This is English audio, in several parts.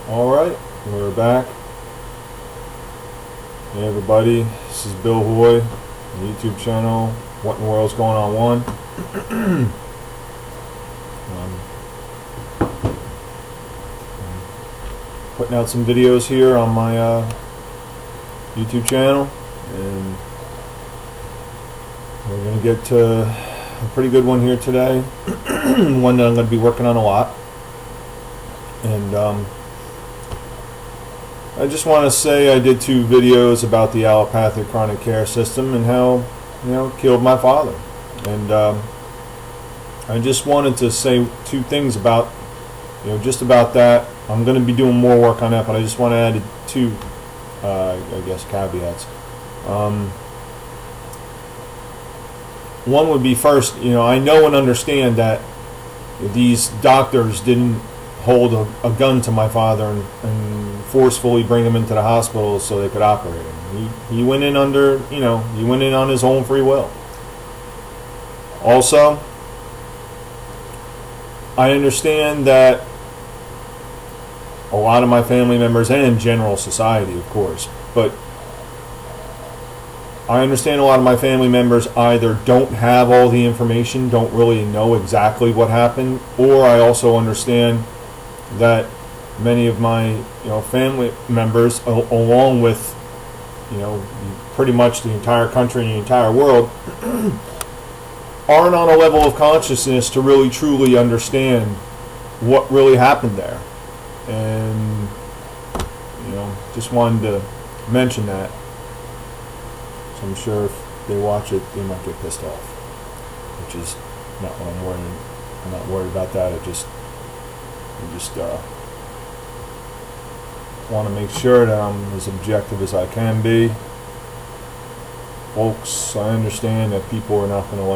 Alright, we're back. Hey everybody, this is Bill Hoy, the YouTube channel, What in the World's Going on 1. I'm putting out some videos here on my YouTube channel, and we're going to get to a pretty good one here today, one that I'm going to be working on a lot. And I just want to say I did 2 videos about the allopathic chronic care system and how, it killed my father. And I just wanted to say 2 things about, just about that. I'm going to be doing more work on that, but I just want to add 2, I guess, caveats. One would be first, I know and understand that these doctors didn't hold a gun to my father and forcefully bring him into the hospital so they could operate him. He went in under, he went in on his own free will. Also, I understand that a lot of my family members and general society, of course, but I understand a lot of my family members either don't have all the information, don't really know exactly what happened, or I also understand that many of my family members, along with pretty much the entire country and the entire world, aren't on a level of consciousness to really truly understand what really happened there. And just wanted to mention that. So I'm sure if they watch it, they might get pissed off, which is not what I'm worried. I'm not worried about that. I just want to make sure that I'm as objective as I can be. Folks, I understand that people are not going to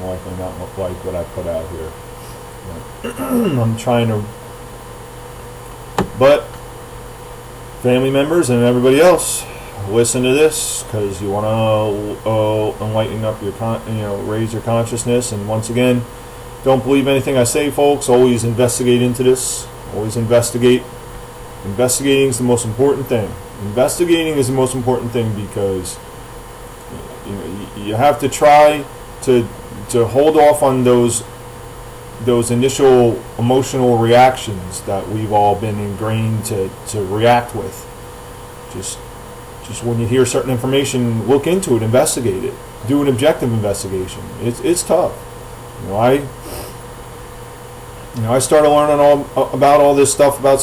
likely not like what I put out here. I'm trying to, but family members and everybody else, listen to this because you want to enlighten up your raise your consciousness. And once again, don't believe anything I say, folks. Always investigate into this. Always investigate. Investigating is the most important thing. Investigating is the most important thing because you have to try to hold off on those initial emotional reactions that we've all been ingrained to react with. Just when you hear certain information, look into it, investigate it, do an objective investigation. It's tough. I started learning about all this stuff about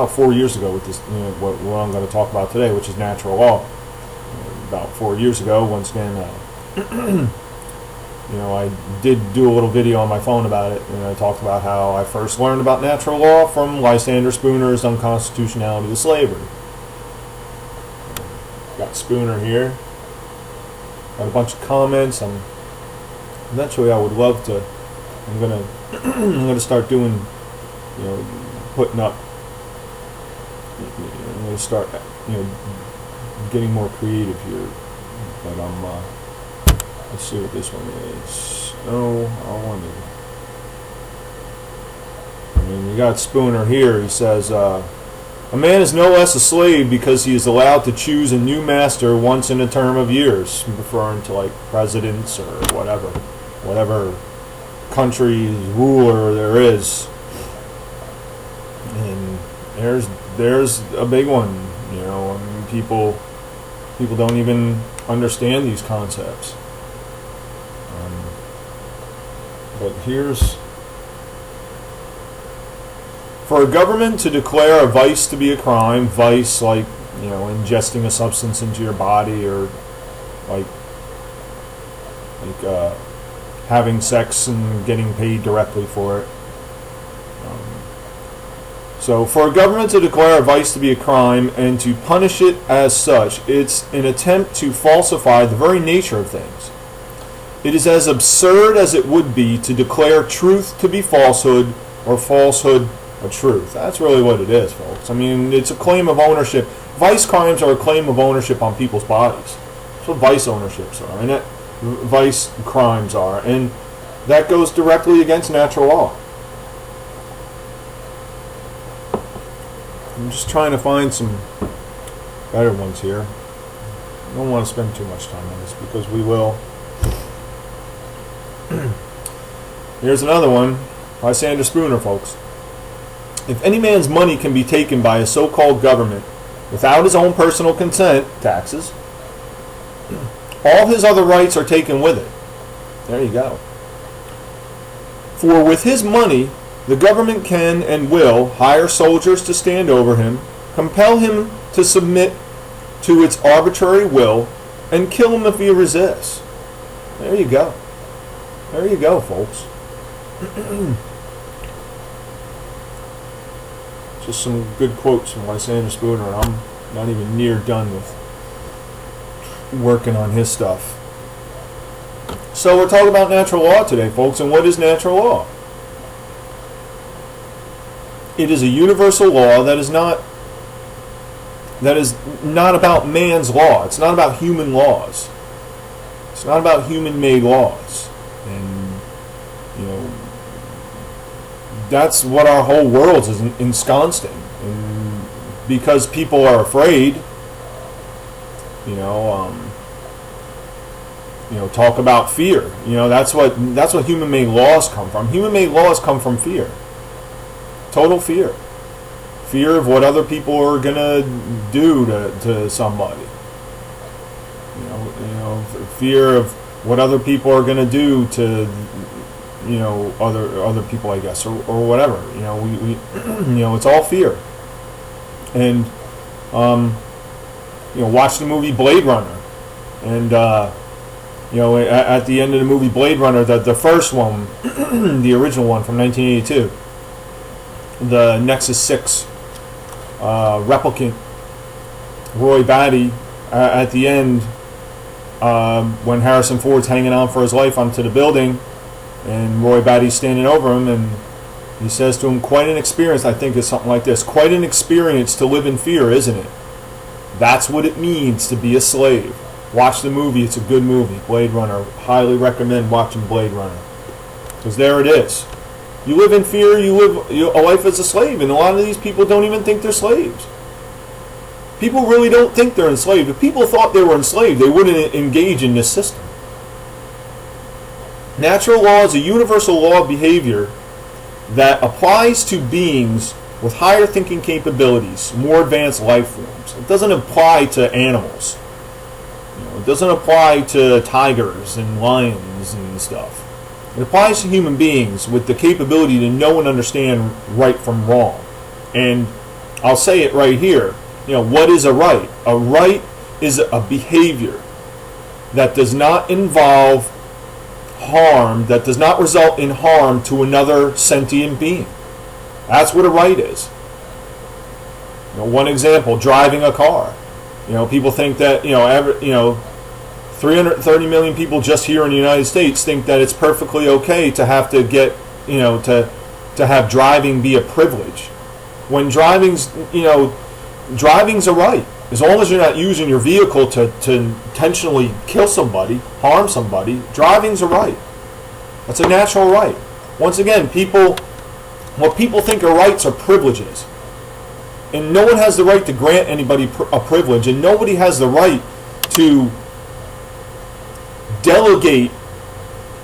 4 years ago with this, what I'm going to talk about today, which is natural law. About 4 years ago, once again, I did do a little video on my phone about it, and I talked about how I first learned about natural law from Lysander Spooner's Unconstitutionality of Slavery. Got Spooner here. Got a bunch of comments. Eventually I would love to. I'm gonna start doing, putting up. I'm gonna start, getting more creative here. But let's see what this one is. You got Spooner here. He says, a man is no less a slave because he is allowed to choose a new master once in a term of years, referring to like presidents or whatever country's ruler there is. And there's a big one. People don't even understand these concepts. But here's: for a government to declare a vice to be a crime, vice like, ingesting a substance into your body, or like having sex and getting paid directly for it. So for a government to declare a vice to be a crime and to punish it as such, it's an attempt to falsify the very nature of things. It is as absurd as it would be to declare truth to be falsehood or falsehood a truth. That's really what it is, folks. It's a claim of ownership. Vice crimes are a claim of ownership on people's bodies. That's what vice ownerships are, and that vice crimes are, and that goes directly against natural law. I'm just trying to find some better ones here. I don't want to spend too much time on this because we will. Here's another one by Sandra Spooner, folks. If any man's money can be taken by a so-called government without his own personal consent, taxes, all his other rights are taken with it. There you go. For with his money, the government can and will hire soldiers to stand over him, compel him to submit to its arbitrary will, and kill him if he resists. There you go. There you go, folks. Just some good quotes from Lysander Spooner, and I'm not even near done with working on his stuff. So we're talking about natural law today, folks, and what is natural law? It is a universal law that is not about man's law. It's not about human laws. It's not about human-made laws. And, that's what our whole world is ensconced in. And because people are afraid, talk about fear. That's what human-made laws come from. Human-made laws come from fear. Total fear. Fear of what other people are gonna do to somebody. Fear of what other people are gonna do to other people, I guess, or whatever. We it's all fear. And watch the movie Blade Runner, and at the end of the movie Blade Runner, the first one, the original one from 1982, the Nexus 6 replicant Roy Batty, at the end, when Harrison Ford's hanging on for his life onto the building, and Roy Batty's standing over him, and he says to him, "Quite an experience," I think is something like this, "quite an experience to live in fear, isn't it? That's what it means to be a slave." Watch the movie. It's a good movie. Blade Runner. Highly recommend watching Blade Runner. Because there it is. You live in fear, you live a life as a slave, and a lot of these people don't even think they're slaves. People really don't think they're enslaved. If people thought they were enslaved, they wouldn't engage in this system. Natural law is a universal law of behavior that applies to beings with higher thinking capabilities, more advanced life forms. It doesn't apply to animals. It doesn't apply to tigers and lions and stuff. It applies to human beings with the capability to know and understand right from wrong. And I'll say it right here. What is a right? A right is a behavior that does not involve harm, that does not result in harm to another sentient being. That's what a right is. One example, driving a car. People think that, 330 million people just here in the United States think that it's perfectly okay to have to get, to have driving be a privilege. When driving's a right. As long as you're not using your vehicle to intentionally kill somebody, harm somebody, driving's a right. That's a natural right. Once again, what people think are rights are privileges. And no one has the right to grant anybody a privilege, and nobody has the right to delegate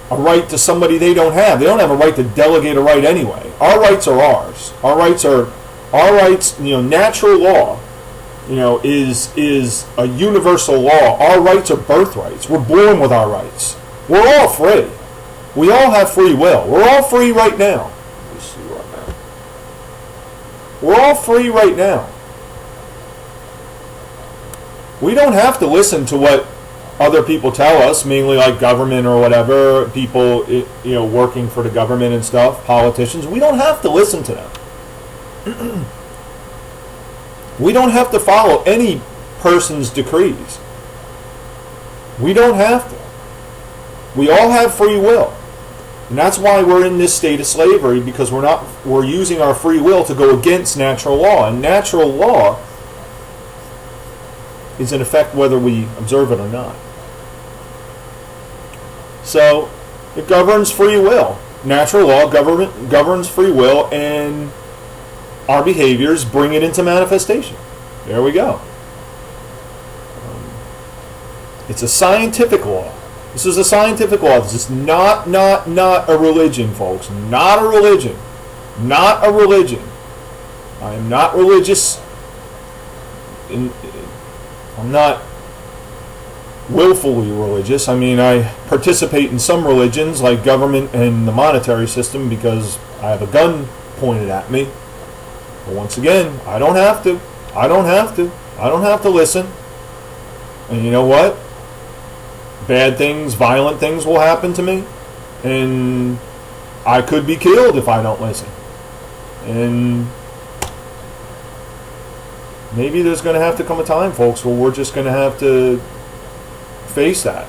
a right to somebody they don't have. They don't have a right to delegate a right anyway. Our rights are ours. Our rights, natural law, is a universal law. Our rights are birthrights. We're born with our rights. We're all free. We all have free will. We're all free right now. Let me see right now. We're all free right now. We don't have to listen to what other people tell us, mainly like government or whatever, people working for the government and stuff, politicians. We don't have to listen to them. We don't have to follow any person's decrees. We don't have to. We all have free will. And that's why we're in this state of slavery, because we're using our free will to go against natural law. And natural law is in effect whether we observe it or not. So it governs free will. Natural law governs free will, and our behaviors bring it into manifestation. There we go. It's a scientific law. This is a scientific law. This is not a religion, folks. Not a religion. Not a religion. I am not religious. I'm not willfully religious. I mean, I participate in some religions like government and the monetary system because I have a gun pointed at me. But once again, I don't have to. I don't have to. I don't have to listen. And you know what? Bad things, violent things will happen to me. And I could be killed if I don't listen. And maybe there's going to have to come a time, folks, where we're just going to have to face that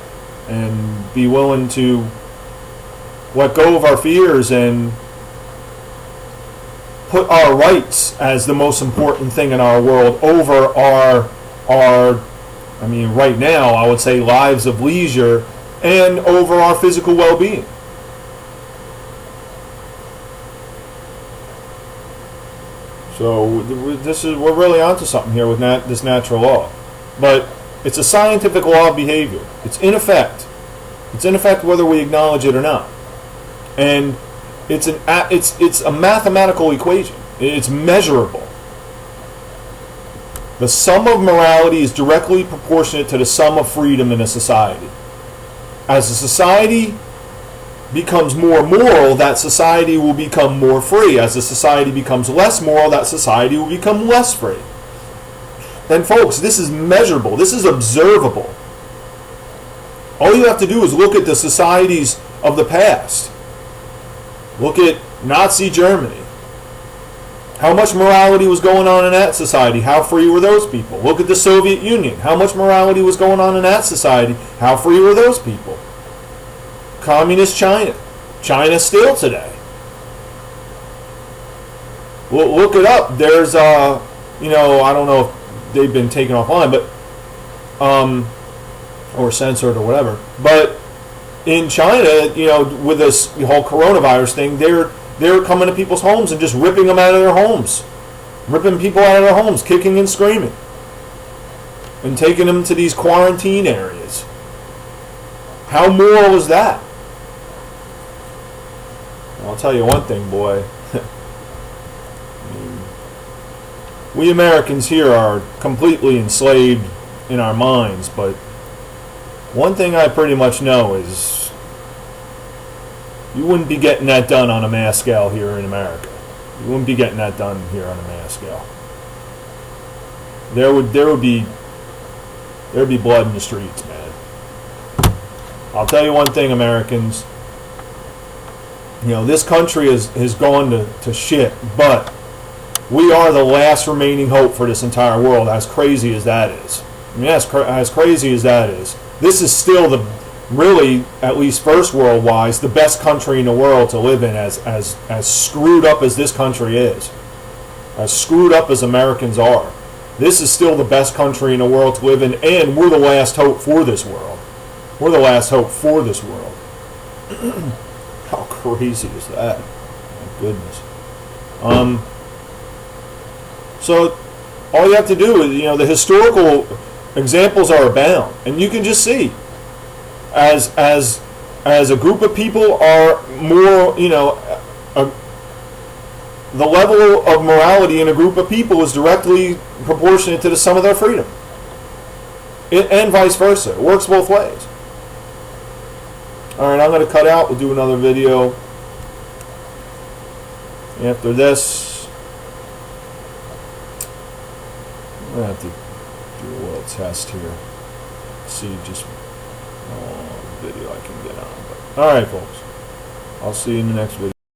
and be willing to let go of our fears and put our rights as the most important thing in our world over our I mean, right now I would say lives of leisure and over our physical well-being. So we're really onto something here with this natural law. But it's a scientific law of behavior. It's in effect. It's in effect whether we acknowledge it or not. And it's a mathematical equation. It's measurable. The sum of morality is directly proportionate to the sum of freedom in a society. As a society becomes more moral, that society will become more free. As a society becomes less moral, that society will become less free. And folks, this is measurable. This is observable. All you have to do is look at the societies of the past. Look at Nazi Germany. How much morality was going on in that society? How free were those people? Look at the Soviet Union. How much morality was going on in that society? How free were those people? Communist China. China still today. Well, look it up. There's, I don't know if they've been taken offline, but, or censored or whatever. But in China, with this whole coronavirus thing, they're coming to people's homes and just ripping them out of their homes. Ripping people out of their homes, kicking and screaming. And taking them to these quarantine areas. How moral is that? I'll tell you one thing, boy. We Americans here are completely enslaved in our minds, but one thing I pretty much know is you wouldn't be getting that done on a mass scale here in America. You wouldn't be getting that done here on a mass scale. There would be blood in the streets, man. I'll tell you one thing, Americans. This country has gone to shit, but we are the last remaining hope for this entire world, as crazy as that is. I mean, as crazy as that is. This is still really, at least first world-wise, the best country in the world to live in, as screwed up as this country is. As screwed up as Americans are. This is still the best country in the world to live in, and we're the last hope for this world. We're the last hope for this world. How crazy is that? My goodness. So all you have to do is, the historical examples are abound, and you can just see as a group of people are more, the level of morality in a group of people is directly proportionate to the sum of their freedom, and vice versa. It works both ways. All right, I'm going to cut out. We'll do another video after this. I'm going to have to do a little test here. See just what video I can get on. But, all right, folks. I'll see you in the next video.